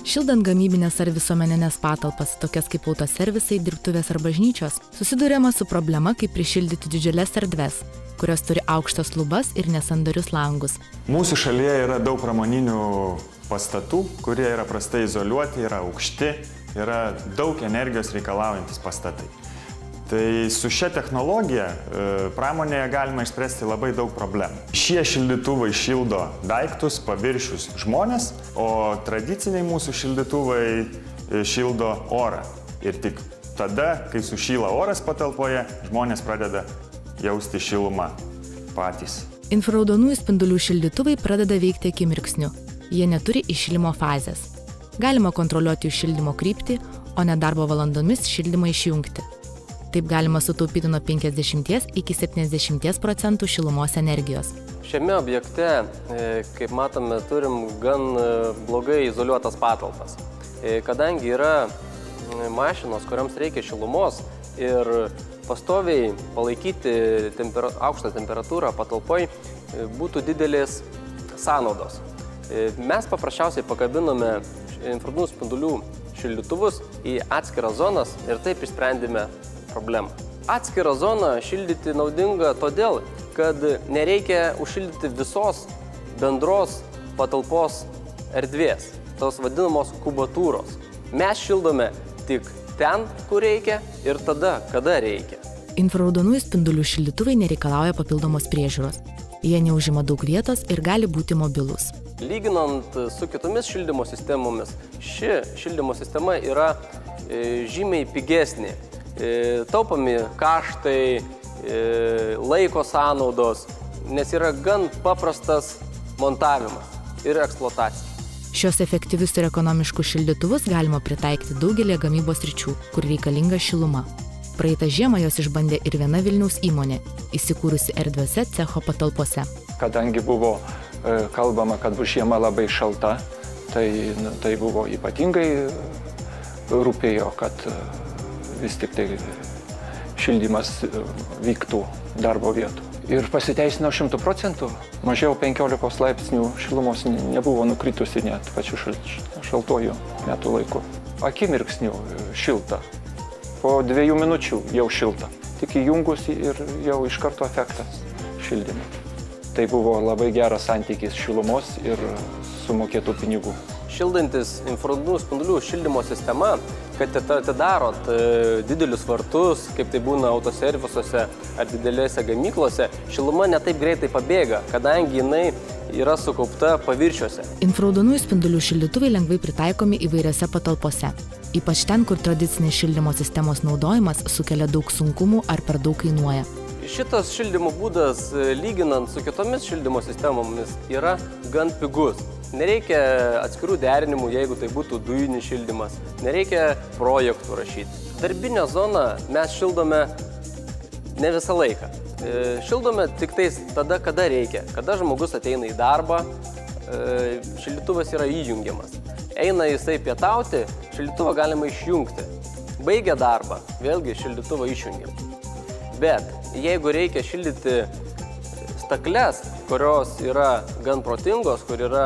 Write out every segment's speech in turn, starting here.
Šildant gamybinės ar visuomeninės patalpas, tokias kaip autoservisai, dirbtuvės ar bažnyčios, susiduriama su problema, kaip prišildyti didžiules erdves, kurios turi aukštas lubas ir nesandarius langus. Mūsų šalyje yra daug pramoninių pastatų, kurie yra prastai izoliuoti, yra aukšti, yra daug energijos reikalaujantis pastatai. Tai su šia technologija pramonėje galima išspręsti labai daug problemų. Šie šildytuvai šildo daiktus, paviršius, žmones, o tradiciniai mūsų šildytuvai šildo orą. Ir tik tada, kai sušyla oras patalpoje, žmonės pradeda jausti šilumą patys. Infraraudonųjų spindulių šildytuvai pradeda veikti akimirksniu. Jie neturi iššilimo fazės. Galima kontroliuoti jų šildymo kryptį, o ne darbo valandomis šildymą išjungti. Taip galima sutaupyti nuo 50 iki 70% šilumos energijos. Šiame objekte, kaip matome, turim gan blogai izoliuotas patalpas. Kadangi yra mašinos, kuriams reikia šilumos ir pastoviai palaikyti aukštą temperatūrą patalpoj, būtų didelės sąnaudos. Mes paprasčiausiai pakabinome infraraudonų spindulių šildytuvus į atskiras zonas ir taip išsprendėme problemą. Atskirą zoną šildyti naudinga todėl, kad nereikia užšildyti visos bendros patalpos erdvės, tos vadinamos kubatūros. Mes šildome tik ten, kur reikia ir tada, kada reikia. Infraraudonųjų spindulių šildytuvai nereikalauja papildomos priežiūros. Jie neužima daug vietos ir gali būti mobilūs. Lyginant su kitomis šildymo sistemomis, ši šildymo sistema yra žymiai pigesnė. Taupomi kaštai, laiko sąnaudos, nes yra gan paprastas montavimas ir eksploatacija. Šios efektyvius ir ekonomiškus šildytuvus galima pritaikyti daugelį gamybos sričių, kur reikalinga šiluma. Praeitą žiemą jos išbandė ir viena Vilniaus įmonė, įsikūrusi erdviuose cecho patalpose. Kadangi buvo kalbama, kad bus žiema labai šalta, tai buvo ypatingai rūpėjo, kad vis tik tai šildymas vyktų darbo vietų. Ir pasiteisino 100%, mažiau 15 laipsnių šilumos nebuvo nukritusi net pačiu šaltuoju metų laiku. Akimirksniu šilta, po 2 minučių jau šilta, tik įjungus ir jau iš karto efektas šildymo. Tai buvo labai geras santykis šilumos ir sumokėtų pinigų. Šildantis infraraudonų spindulių šildymo sistema, kad atidarot didelius vartus, kaip tai būna autoservisuose ar didelėse gamyklose, šiluma netaip greitai pabėga, kadangi jinai yra sukaupta paviršiuose. Infraraudonųjų spindulių šildytuvai lengvai pritaikomi įvairiose patalpose, ypač ten, kur tradicinės šildymo sistemos naudojimas sukelia daug sunkumų ar per daug kainuoja. Šitas šildymo būdas, lyginant su kitomis šildymo sistemomis, yra gan pigus. Nereikia atskirų derinimų, jeigu tai būtų dujinis šildymas. Nereikia projektų rašyti. Darbinę zoną mes šildome ne visą laiką. Šildome tik tais tada, kada reikia. Kada žmogus ateina į darbą, šildytuvas yra įjungiamas. Eina jisai pietauti, šildytuvą galima išjungti. Baigia darbą, vėlgi šildytuvą išjungiam. Bet jeigu reikia šildyti stakles, kurios yra gan protingos, kur yra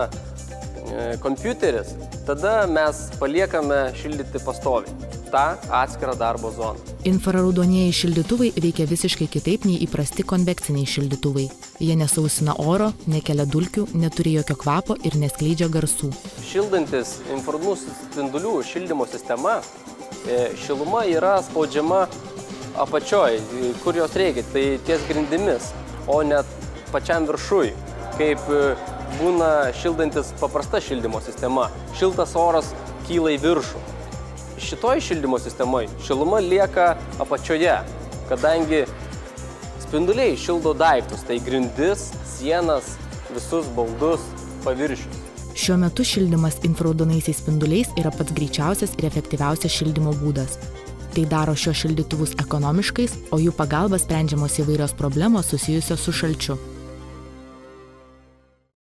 kompiuteris, tada mes paliekame šildyti pastoviai tą atskirą darbo zoną. Infraraudonieji šildytuvai veikia visiškai kitaip nei įprasti konvekciniai šildytuvai. Jie nesausina oro, nekelia dulkių, neturi jokio kvapo ir neskleidžia garsų. Šildantis infraraudonų spindulių šildymo sistema, šiluma yra spaudžiama apačioj, kur jos reikia, tai ties grindimis, o net pačiam viršui, kaip būna šildantis paprasta šildymo sistema. Šiltas oras kyla į viršų. Šitoj šildymo sistemoje šiluma lieka apačioje, kadangi spinduliai šildo daiktus, tai grindis, sienas, visus baldus, paviršius. Šiuo metu šildymas infraraudonaisiais spinduliais yra pats greičiausias ir efektyviausias šildymo būdas. Tai daro šios šildytuvus ekonomiškais, o jų pagalba sprendžiamos įvairios problemos susijusios su šalčiu.